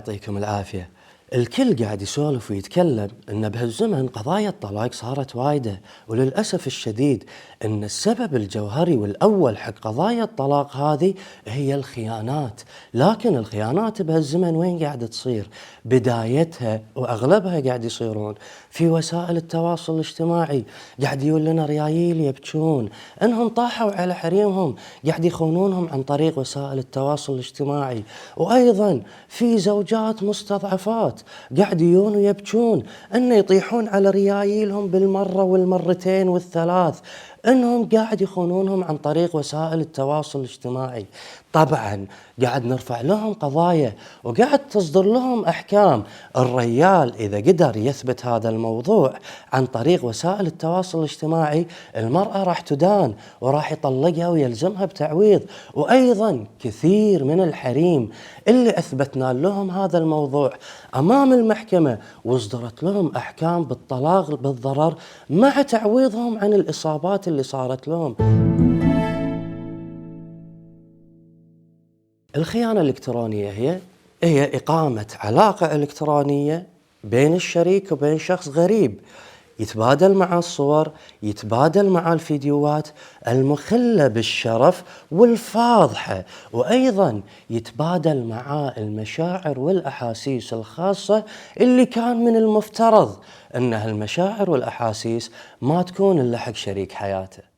يعطيكم العافية. الكل قاعد يسولف ويتكلم ان بهالزمن قضايا الطلاق صارت وايدة، وللأسف الشديد ان السبب الجوهري والاول حق قضايا الطلاق هذه هي الخيانات. لكن الخيانات بهالزمن وين قاعدة تصير؟ بدايتها واغلبها قاعد يصيرون في وسائل التواصل الاجتماعي. قاعد يقول لنا ريايل يبكون انهم طاحوا على حريمهم، قاعد يخونونهم عن طريق وسائل التواصل الاجتماعي. وايضا في زوجات مستضعفات قاعد يجون ويبكون ان يطيحون على ريايلهم بالمرة والمرتين والثلاث، انهم قاعد يخونونهم عن طريق وسائل التواصل الاجتماعي. طبعا قاعد نرفع لهم قضايا وقاعد تصدر لهم احكام. الريال اذا قدر يثبت هذا الموضوع عن طريق وسائل التواصل الاجتماعي، المرأة راح تدان وراح يطلقها ويلزمها بتعويض. وايضا كثير من الحريم اللي اثبتنا لهم هذا الموضوع امام المحكمة واصدرت لهم احكام بالطلاق بالضرر مع تعويضهم عن الاصابات اللي صارت لهم. الخيانة الإلكترونية هي إقامة علاقة إلكترونية بين الشريك وبين شخص غريب، يتبادل معه الصور، يتبادل معه الفيديوهات المخلة بالشرف والفاضحة، وأيضا يتبادل معه المشاعر والأحاسيس الخاصة اللي كان من المفترض أن هالمشاعر والأحاسيس ما تكون إلا حق شريك حياته.